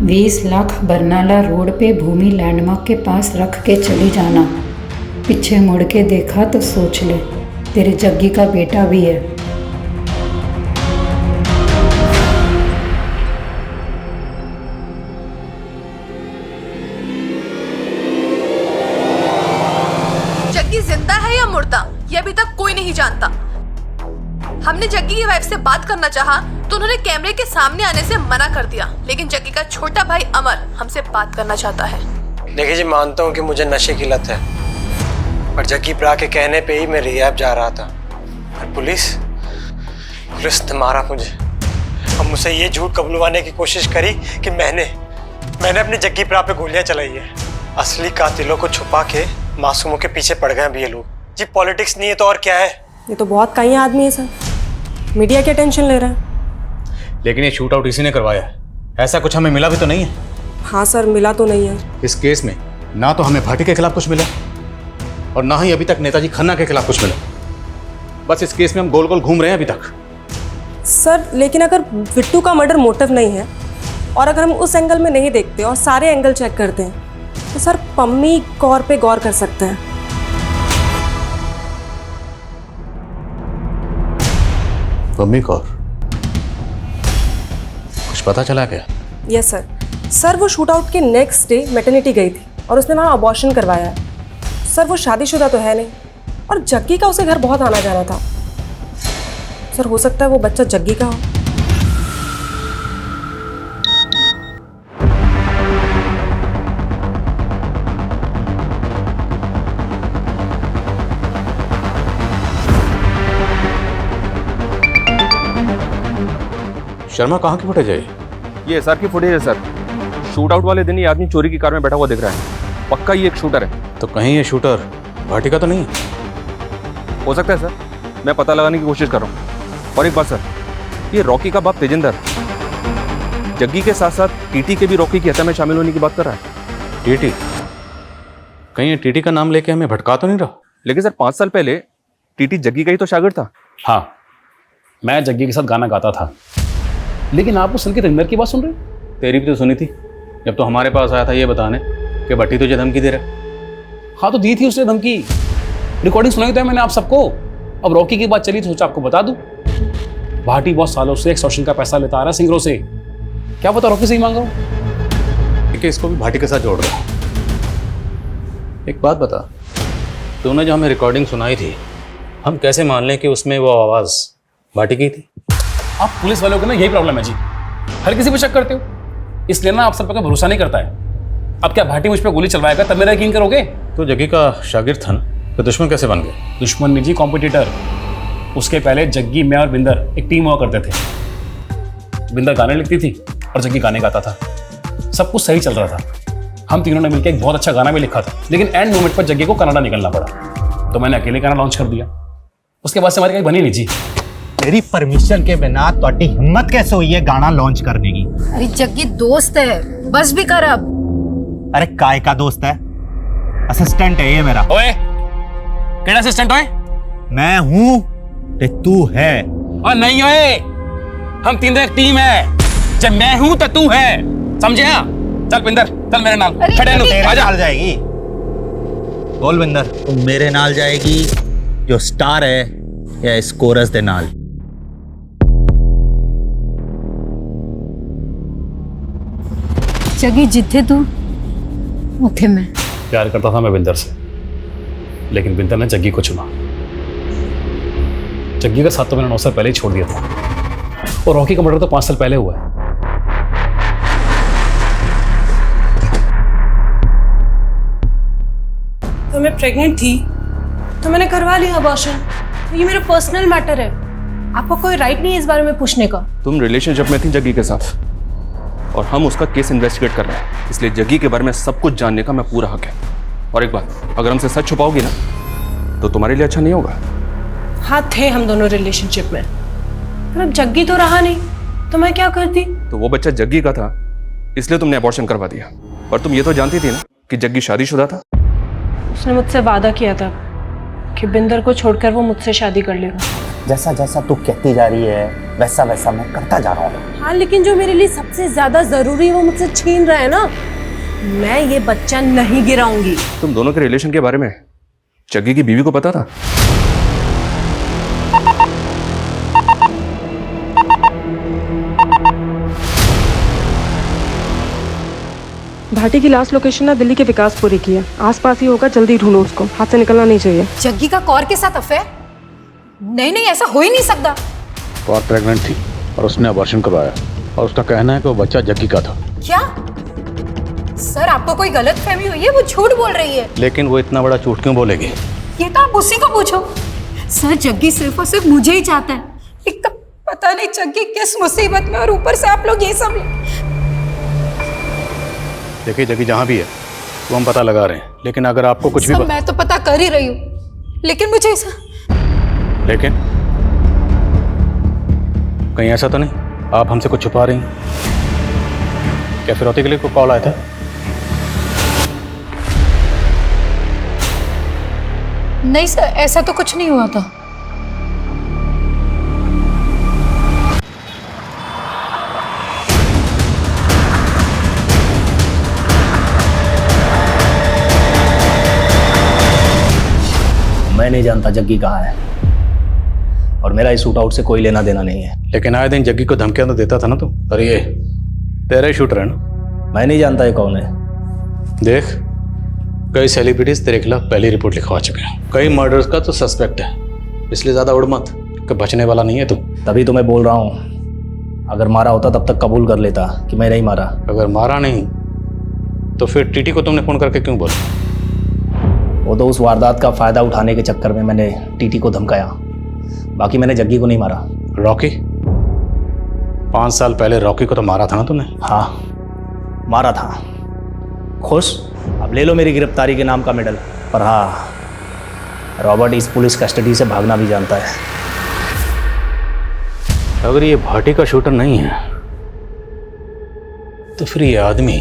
S18: $20 लाख बरनाला रोड पे भूमि लैंडमार्क के पास रख के चली जाना। पीछे मुड़ के देखा तो सोच ले, तेरे जग्गी का बेटा भी है।
S12: जग्गी जिंदा है या मुर्दा ये अभी तक कोई नहीं जानता। हमने जग्गी की वाइफ से बात करना चाहा तो उन्होंने कैमरे के सामने आने से मना कर दिया, लेकिन जग्गी का छोटा भाई अमर हमसे बात करना चाहता है।
S13: देखिए जी, मानता हूँ कि मुझे नशे की लत है, पर जग्गी प्रा के कहने पे ही मैं रिहैब जा रहा था और पुलिस ने मारा मुझे। अब मुझसे ये झूठ कबूलवाने की कोशिश करी कि मैंने अपनी जग्गी प्रा पे गोलियां चलाई है। असली कातिलों को छुपा के मासूमों के पीछे पड़ गए अभी ये लोग। जी पॉलिटिक्स नहीं है तो और क्या है?
S10: ये तो बहुत कई आदमी है सर, मीडिया क्या टेंशन ले रहा है?
S11: लेकिन ये शूट आउट इसी ने करवाया है, ऐसा कुछ हमें मिला भी तो नहीं है।
S10: हाँ सर, मिला तो नहीं है।
S11: इस केस में ना तो हमें भाटी के खिलाफ कुछ मिला और ना ही अभी तक नेताजी खन्ना के खिलाफ कुछ मिला। बस इस केस में हम गोल गोल घूम रहे हैं अभी तक।
S10: सर लेकिन अगर बिट्टू का मर्डर मोटिव नहीं है और अगर हम उस एंगल में नहीं देखते और सारे एंगल चेक करते हैं तो सर पम्मी कौर पे गौर कर सकते हैं।
S11: पम्मी कौर? कुछ पता चला क्या?
S10: Yes sir. सर वो शूट आउट के नेक्स्ट डे मैटरनिटी गई थी और उसने वहाँ अबॉर्शन करवाया है। सर वो शादीशुदा तो है नहीं और जग्गी का उसे घर बहुत आना जाना था। सर हो सकता है वो बच्चा जग्गी का हो।
S11: शर्मा कहाँ की फुटेज है
S16: ये एसआर की फुटेज है सर। शूट आउट वाले दिन ये आदमी चोरी की कार में बैठा हुआ दिख रहा है। पक्का ये एक शूटर है।
S11: तो कहीं ये शूटर भाटी का तो नहीं?
S16: हो सकता है सर, मैं पता लगाने की कोशिश कर रहा हूँ। और एक बात सर, ये रॉकी का बाप तेजिंदर जग्गी के साथ साथ टीटी के भी रॉकी की हत्या में शामिल होने की बात कर रहा है।
S11: टीटी? कहीं ये टीटी का नाम लेके हमें भटका तो नहीं रहा?
S16: लेकिन सर 5 साल पहले टीटी जग्गी का ही तो शागिर्द था।
S2: हाँ, मैं जग्गी के साथ गाना गाता था। लेकिन आप उस संकेत इंदर की बात सुन रहे हो?
S11: तेरी भी तो सुनी थी जब तो हमारे पास आया था ये बताने कि भट्टी तुझे धमकी दे रहा।
S2: हाँ तो दी थी उसने धमकी, रिकॉर्डिंग सुनाई तो है मैंने आप सबको। अब रॉकी की बात चली तो सोचा आपको बता दूं। भाटी बहुत सालों से एक्सटॉर्शन का पैसा लेता आ रहा है सिंगरों से। क्या पता रॉकी से ही मांग रहा हूं
S11: कि इसको भी भाटी के साथ जोड़ रहा। एक बात बता, तूने जो हमें रिकॉर्डिंग सुनाई थी, हम कैसे मान लें कि उसमें वो आवाज भाटी की थी?
S2: आप पुलिस वालों को ना यही प्रॉब्लम है जी, हर किसी पे शक करते हो, इसलिए ना आप सब पर भरोसा नहीं करता है। अब क्या भाटी मुझ पर गोली चलवाएगा तब मेरा यकीन करोगे?
S11: तो जग्गी का शागिर्द था ना, तो दुश्मन कैसे बन गए?
S2: दुश्मन नहीं जी, कॉम्पिटिटर। उसके पहले जग्गी, मैं और बिंदर एक टीम हुआ करते थे। बिंदर गाने लिखती थी और जग्गी गाने गाता था। सब कुछ सही चल रहा था। हम तीनों ने मिलकर एक बहुत अच्छा गाना भी लिखा था, लेकिन एंड मोमेंट पर जग्गी को कनाडा निकलना पड़ा, तो मैंने अकेले गाना लॉन्च कर दिया। उसके बाद से हमारी कहीं बनी नहीं जी।
S1: मेरी परमिशन के बिना ਤੁਹਾਡੀ हिम्मत कैसे हुई है गाना लॉन्च करने की?
S6: अरे जग्गी दोस्त है, बस भी कर अब।
S1: अरे काय का दोस्त है? असिस्टेंट है ये मेरा।
S2: ओए, केड़ा असिस्टेंट ओए?
S1: मैं हूं ते तू है।
S2: और नहीं ओए, हम तीनों एक टीम है। जब मैं हूं तो तू है, समझे? चल बिंदर, चल मेरे नाल। खड़े नु आजा।
S1: नाल जाएगी। बोल बिंदर, तू मेरे नाल जाएगी जो स्टार है या इस कोरस दे नाल?
S6: जग्गी जिथे तू उठे मैं।
S2: प्यार करता था मैं बिंदर से, लेकिन बिंदर ने जग्गी को चुना। जग्गी का साथ तो मैंने 9 साल पहले ही छोड़ दिया था, और रॉकी का मर्डर तो 5 साल पहले हुआ है।
S10: तो मैं प्रेग्नेंट थी तो मैंने करवा लिया अबॉर्शन। ये मेरा पर्सनल मैटर है, आपको कोई राइट नहीं है इस बारे में पूछने का।
S16: तुम रिलेशनशिप में थी जग्गी के साथ, और हम उसका केस इन्वेस्टिगेट कर रहे हैं, इसलिए जग्गी के बारे में सब कुछ जानने का मैं पूरा हक है। और एक बात, अगर हमसे सच छुपाओगी ना तो तुम्हारे लिए अच्छा नहीं होगा।
S10: हाँ, थे हम दोनों रिलेशनशिप में, पर अब जग्गी तो रहा नहीं, तो मैं क्या करती?
S16: तो वो बच्चा जग्गी का था, इसलिए तुमने अबॉर्शन करवा दिया। पर तुम ये तो जानती थी ना कि जग्गी शादीशुदा था।
S10: उसने मुझसे वादा किया था कि बिंदर को छोड़कर वो मुझसे शादी कर लेगा।
S1: जैसा जैसा तू कहती जा रही है वैसा वैसा मैं करता जा रहा हूँ।
S10: हाँ, लेकिन जो मेरे लिए सबसे ज्यादा जरूरी है वो मुझसे छीन रहा है ना। मैं ये बच्चा नहीं गिराऊंगी।
S16: तुम दोनों के रिलेशन के बारे में जग्गी की बीवी को पता था?
S10: भाटी की लास्ट लोकेशन ना दिल्ली के विकासपुरी की है, आसपास ही होगा, जल्दी ढूंढो उसको, हाथ से निकलना नहीं चाहिए।
S6: जग्गी का कौर के साथ अफेयर? नहीं नहीं, ऐसा हो ही नहीं सकता।
S11: कौर प्रेग्नेंट थी और उसने अबॉर्शन करवाया, और उसका कहना है कि वो बच्चा जग्गी का था।
S6: क्या सर, आपको कोई गलत फहमी हुई है? वो झूठ बोल रही है।
S11: लेकिन वो इतना बड़ा झूठ क्यों बोलेगी?
S6: ये तो आप उसी को पूछो। सर, जग्गी सिर्फ और सिर्फ मुझे ही चाहता है। एक पता नहीं जग्गी किस मुसीबत में, और ऊपर से आप लोग ये सब।
S11: देखिए जग्गी जहाँ भी है वो हम पता लगा रहे हैं, लेकिन अगर आपको कुछ भी
S6: मैं तो पता कर ही रही हूँ, लेकिन मुझे ऐसा।
S11: लेकिन कहीं ऐसा तो नहीं आप हमसे कुछ छुपा रही हैं? क्या फिरौती के लिए कोई कॉल आया था?
S6: नहीं सर, ऐसा तो कुछ नहीं हुआ था।
S1: मैं नहीं जानता जग्गी कहाँ है, और मेरा इस शूट आउट से कोई लेना देना नहीं है।
S11: लेकिन आए दिन जग्गी को धमकियां तो देता था ना तू। अरे ये तेरा ही शूटर है ना?
S1: मैं नहीं जानता ये कौन है।
S11: देख, कई सेलिब्रिटीज तेरे खिलाफ पहली रिपोर्ट लिखवा चुके हैं, कई मर्डर्स का तो सस्पेक्ट है, इसलिए ज्यादा उड़ मत कि बचने वाला नहीं है तू।
S1: तभी तो मैं बोल रहा हूँ, अगर मारा होता तब तक कबूल कर लेता कि मैं नहीं मारा।
S11: अगर मारा नहीं तो फिर टीटी को तुमने फोन करके क्यों बोला?
S1: वो तो उस वारदात का फायदा उठाने के चक्कर में मैंने टीटी को धमकाया, बाकी मैंने जग्गी को नहीं मारा।
S11: रॉकी? 5 साल पहले रॉकी को तो मारा था ना तूने?
S19: हाँ मारा था। खुश, अब ले लो मेरी गिरफ्तारी के नाम का मेडल। पर हाँ, रॉबर्ट इस पुलिस कस्टडी से भागना भी जानता है।
S11: अगर ये भाटी का शूटर नहीं है तो फिर ये आदमी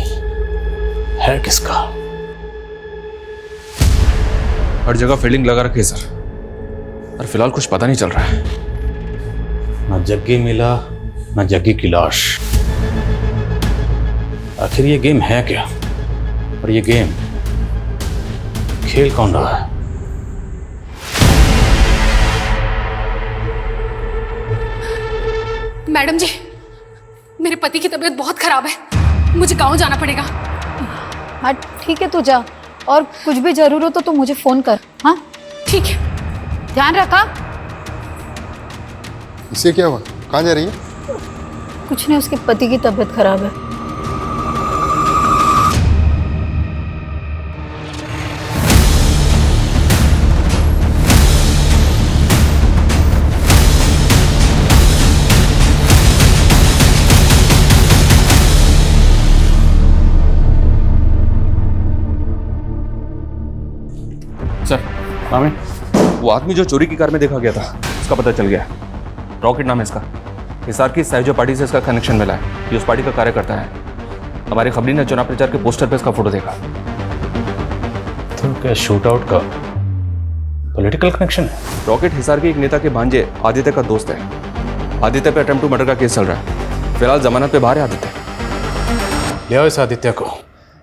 S11: है किसका?
S16: हर जगह फील्डिंग लगा रखी है सर, और फिलहाल कुछ पता नहीं चल रहा है।
S11: ना जग्गी मिला, ना जग्गी की लाश। आखिर ये गेम है क्या? और ये गेम खेल कौन रहा है?
S6: मैडम जी, मेरे पति की तबीयत बहुत खराब है, मुझे गांव जाना पड़ेगा।
S20: हाँ ठीक है, तू जा, और कुछ भी जरूरत हो तो मुझे फोन कर। हाँ
S6: ठीक है,
S20: ध्यान रखा।
S4: इससे क्या हुआ? कहाँ जा रही है?
S20: कुछ नहीं, उसके पति की तबीयत खराब है।
S16: सर, मामी, वो आदमी जो चोरी की कार में देखा गया था उसका पता चल गया। रॉकेट नाम है इसका। हिसार की साइजो पार्टी से इसका कनेक्शन मिला है। ये उस पार्टी का कार्यकर्ता है। हमारी खबरी ने चुनाव प्रचार के पोस्टर पे इसका फोटो देखा।
S11: तो क्या शूट आउट का पॉलिटिकल कनेक्शन है?
S16: रॉकेट हिसार के एक नेता के भांजे आदित्य का दोस्त है। आदित्य पे अटेम्प्ट टू मर्डर का केस चल रहा है। फिलहाल जमानत पे बाहर है आदित्य।
S11: ले आओ इस आदित्य को।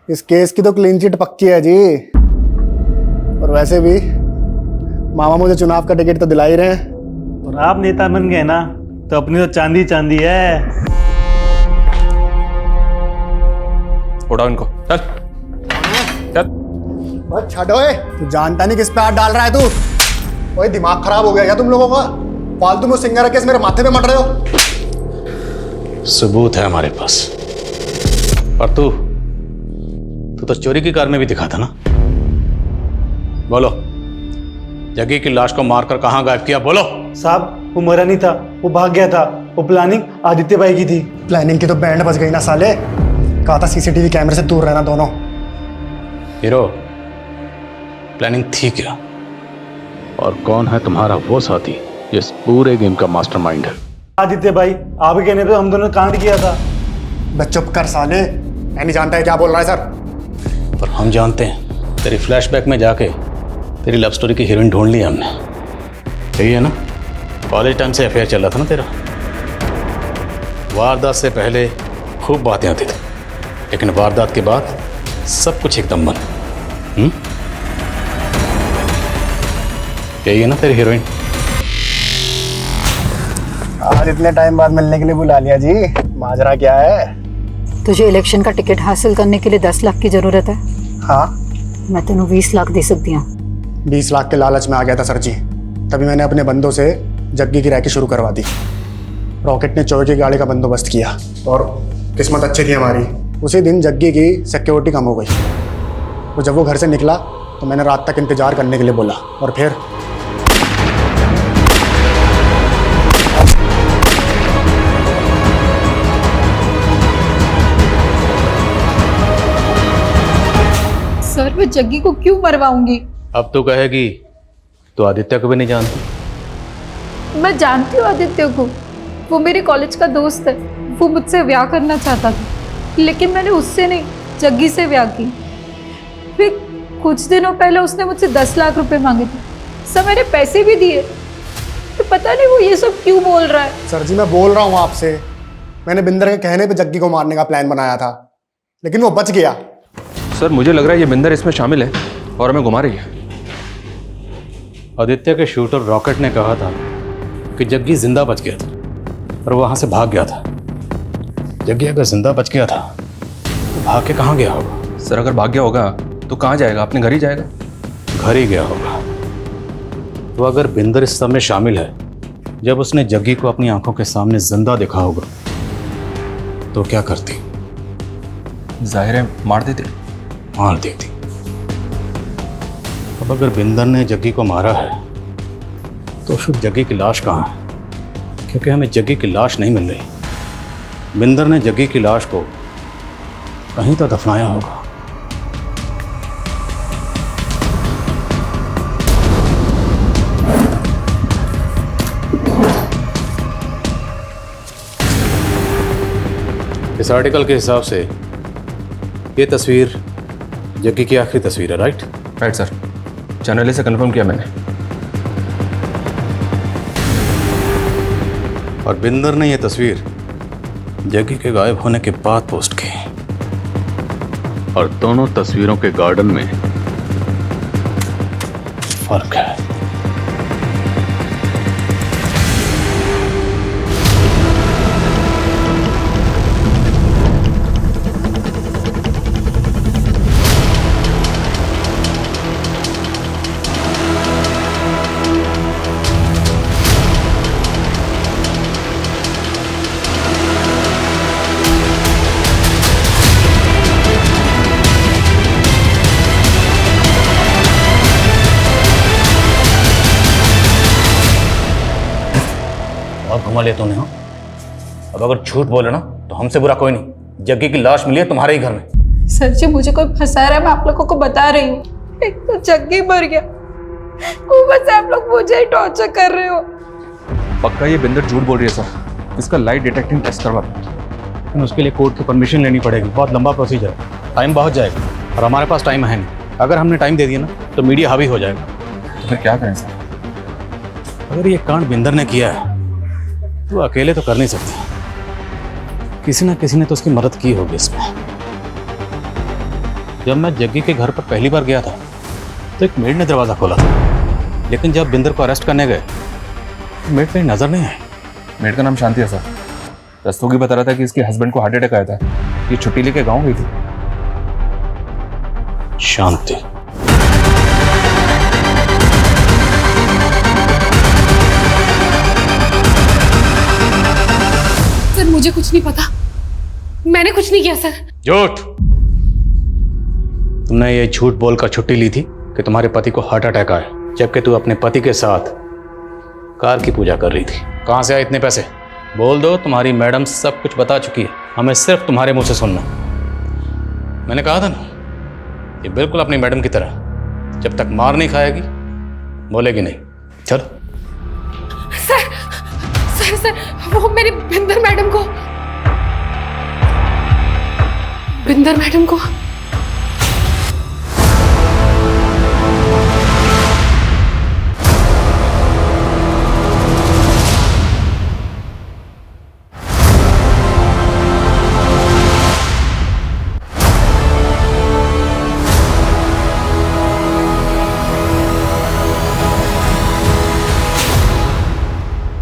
S9: इस केस की तो क्लीन चिट पक्की है जी। और वैसे भी मामा मुझे चुनाव का टिकट तो दिला ही रहे हैं।
S21: और आप नेता बन गए ना तो अपनी तो चांदी चांदी है।
S16: उड़ाओ इनको, चल चल।
S9: बस छठो, तू जानता नहीं किस पे हाथ डाल रहा है तू। ओए दिमाग खराब हो गया क्या तुम लोगों का? फालतू में सिंगर केस मेरे माथे पे मट रहे हो।
S11: सबूत है हमारे पास। और तू तो चोरी की कार में भी दिखा था ना? बोलो, जग्गी की लाश को मारकर कहां गायब किया? बोलो।
S21: साहब, वो मरा नहीं था, वो भाग गया था। वो प्लानिंग आदित्य भाई की थी।
S9: प्लानिंग की तो बैंड बज गई ना साले। कहा था सीसीटीवी कैमरे से दूर रहना दोनों।
S11: हीरो, प्लानिंग थी क्या? और कौन है तुम्हारा वो साथी जिस पूरे गेम का मास्टरमाइंड है?
S21: आदित्य भाई, आपके कहने पे हम दोनों ने कांड किया था।
S9: बस चुप कर साले, मैं नहीं जानता है क्या बोल रहा है सर।
S11: पर हम जानते हैं। तेरी फ्लैशबैक में जाके तेरी लव स्टोरी की हीरोइन ढूंढ ली हमने। यही है ना? कॉलेज टाइम से अफेयर चल रहा था ना तेरा। वारदात से पहले खूब बातें आती थी, लेकिन वारदात के बाद सब कुछ एकदम बंद। यही है ना तेरी हीरोइन?
S9: आज इतने टाइम बाद मिलने के लिए बुला लिया जी। माजरा क्या है?
S20: तुझे इलेक्शन का टिकट हासिल करने के लिए 10 लाख की जरूरत है।
S9: हाँ,
S20: मैं तेनों 20 लाख दे सकती हूँ।
S9: 20 लाख के लालच में आ गया था सर जी। तभी मैंने अपने बंदों से जग्गी की रैकी शुरू करवा दी। रॉकेट ने चोर की गाड़ी का बंदोबस्त किया और किस्मत अच्छी थी हमारी। उसी दिन जग्गी की सिक्योरिटी कम हो गई। तो जब वो घर से निकला तो मैंने रात तक इंतजार करने के लिए बोला। और फिर
S6: सर, मैं जग्गी को क्यों मरवाऊंगी?
S11: अब तो कहेगी तो आदित्य को भी नहीं जानती।
S6: मैं जानती हूँ आदित्य को, वो मेरे कॉलेज का दोस्त है। वो मुझसे ब्याह करना चाहता था, लेकिन मैंने उससे नहीं, जग्गी से ब्याह की। फिर कुछ दिनों पहले उसने मुझसे 10 लाख रुपए मांगे थे। सब मैंने पैसे भी दिए। तो पता नहीं वो ये सब क्यों बोल रहा है।
S9: सर जी, मैं बोल रहा हूँ आपसे, मैंने बिंदर के कहने पे जग्गी को मारने का प्लान बनाया था, लेकिन वो बच गया।
S16: सर, मुझे लग रहा है ये बिंदर इसमें शामिल है और हमें घुमा रही है।
S11: आदित्य के शूटर रॉकेट ने कहा था कि जग्गी जिंदा बच गया था और वहां से भाग गया था। जग्गी अगर जिंदा बच गया था तो भाग के कहाँ गया होगा?
S16: सर, अगर भाग गया होगा तो कहाँ जाएगा? अपने घर ही जाएगा।
S11: घर ही गया होगा। तो अगर बिंदर इस सब में शामिल है, जब उसने जग्गी को अपनी आंखों के सामने जिंदा देखा होगा तो क्या करती?
S16: जाहिर है मार देती।
S11: मार देती। अब अगर बिंदर ने जग्गी को मारा है तो फिर जग्गी की लाश कहाँ है? क्योंकि हमें जग्गी की लाश नहीं मिल रही। बिंदर ने जग्गी की लाश को कहीं तो दफनाया होगा। इस आर्टिकल के हिसाब से ये तस्वीर जग्गी की आखिरी तस्वीर है, राइट?
S16: राइट सर, चैनल से कंफर्म किया मैंने।
S11: और बिंदर ने ये तस्वीर जग्गी के गायब होने के बाद पोस्ट की। और दोनों तस्वीरों के गार्डन में फर्क है। घुमा लिया तूने। हाँ, अब अगर झूठ बोले ना तो हमसे बुरा कोई नहीं। जग्गी की लाश मिली है तुम्हारे ही घर में।
S6: सर जी मुझे कोई फंसा रहा है, मैं आप लोगों को बता रही हूँ। एक तो जग्गी मर गया, ऊपर से आप लोग मुझे ही टॉर्चर कर रहे हो।
S16: पक्का ये बिंदर झूठ बोल रही है सर। इसका लाइट डिटेक्टिंग टेस्ट करवा।
S11: लेकिन उसके लिए कोर्ट की परमिशन लेनी पड़ेगी। बहुत लंबा प्रोसीजर है, टाइम बहुत जाएगा और हमारे पास टाइम है नहीं। अगर हमने टाइम दे दिया ना तो मीडिया हावी हो जाएगा।
S16: तो फिर क्या करें सर?
S11: अगर ये कांड बिंदर ने किया है तो अकेले तो कर नहीं सकते, किसी ना किसी ने तो उसकी मदद की होगी इसमें। जब मैं जग्गी के घर पर पहली बार गया था तो एक मेड ने दरवाज़ा खोला था, लेकिन जब बिंदर को अरेस्ट करने गए तो मेड कहीं नजर नहीं आई।
S16: मेड का नाम शांति है सर। रस्तोगी बता रहा था कि इसके हस्बैंड को हार्ट अटैक आया था, ये छुट्टी लेके गाँव गई थी।
S11: शांति?
S6: सर मुझे कुछ नहीं पता, मैंने कुछ नहीं किया सर।
S11: झूठ! तुमने ये झूठ बोलकर छुट्टी ली थी कि तुम्हारे पति को हार्ट अटैक आया, जबकि तू अपने पति के साथ कार की पूजा कर रही थी। कहां से आए इतने पैसे? बोल दो, तुम्हारी मैडम सब कुछ बता चुकी है, हमें सिर्फ तुम्हारे मुंह से सुनना। मैंने कहा था ना, ये बिल्कुल अपनी मैडम की तरह, जब तक मार नहीं खाएगी बोलेगी नहीं। चलो।
S6: सर सर सर वो मेरी बिंदर मैडम को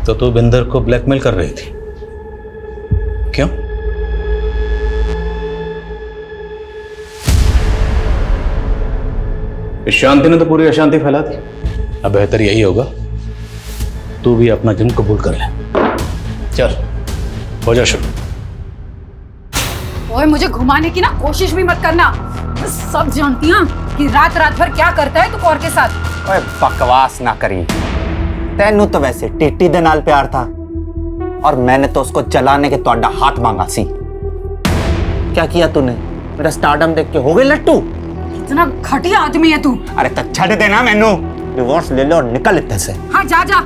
S11: तो तू बिंदर को ब्लैकमेल कर रही थी, क्यों? इस शांति ने तो पूरी अशांति फैला दी। अब बेहतर यही होगा तू भी अपना जुर्म कबूल कर ले। चल हो जा शुरू।
S6: ओए मुझे घुमाने की ना कोशिश भी मत करना, मैं सब जानती हूँ कि रात रात भर क्या करता है तू कौर के साथ।
S1: ओए बकवास ना करी, तेनू तो वैसे टिट्टी दे नाल प्यार था और मैंने तो उसको जलाने के तोड़ा हाथ मांगा सी। क्या किया तूने? मेरा स्टारडम देख के हो गई लट्टू?
S6: इतना घटिया आदमी है तू।
S1: अरे तो छड़ देना मैनू, डिवोर्स ले लो और निकल इत्थे से।
S6: हाँ जा जा,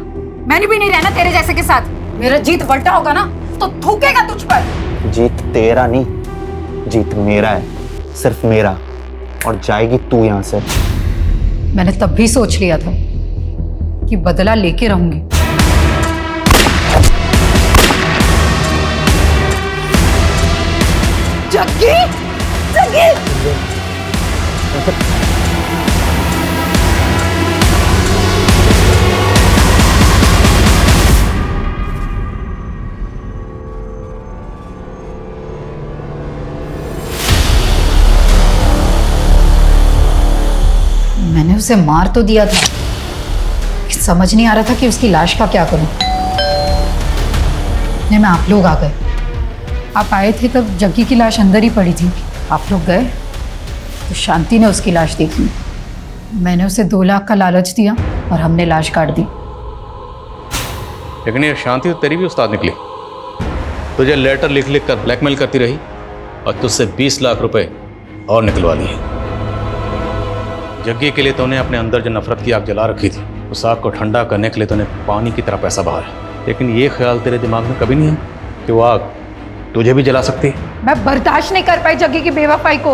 S6: मैंने भी नहीं रहना तेरे जैसे के साथ। मेरा जीत बल्टा होगा ना तो थूकेगा तुझ पर।
S1: जीत तेरा नहीं, जीत मेरा है, सिर्फ मेरा, और जाएगी तू यहाँ से।
S6: मैंने तब भी सोच लिया था कि बदला लेके रहूंगी। जग्गी, जग्गी! मैंने उसे मार तो दिया था, समझ नहीं आ रहा था कि उसकी लाश का क्या करूं। नहीं, मैं आप लोग आ गए। आप आए थे तब जग्गी की लाश अंदर ही पड़ी थी। आप लोग गए तो शांति ने उसकी लाश देखी। मैंने उसे 2 लाख का लालच दिया और हमने लाश काट दी।
S11: लेकिन ये शांति तो तेरी भी उस्ताद निकली। तुझे लेटर लिख लिख कर ब्लैकमेल करती रही और तुझसे 20 लाख रुपए और निकलवा लिए। जग्गी के लिए तूने अपने अंदर जो नफरत की आग जला रखी थी, उस आग को ठंडा करने के लिए तूने पानी की तरह पैसा बहाया, लेकिन ये ख्याल तेरे दिमाग में कभी नहीं है कि वो आग तुझे भी जला सकती है।
S6: मैं बर्दाश्त नहीं कर पाई जग्गी की बेवफाई को,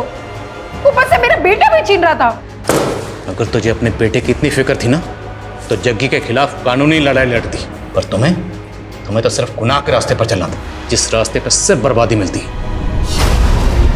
S6: ऊपर से मेरा बेटा भी छीन रहा था।
S11: अगर तुझे अपने बेटे की इतनी फिक्र थी ना तो जग्गी के खिलाफ कानूनी लड़ाई लड़ती, पर तुम्हें तो सिर्फ गुनाह के रास्ते पर चलना था, जिस रास्ते पर सिर्फ बर्बादी मिलती है।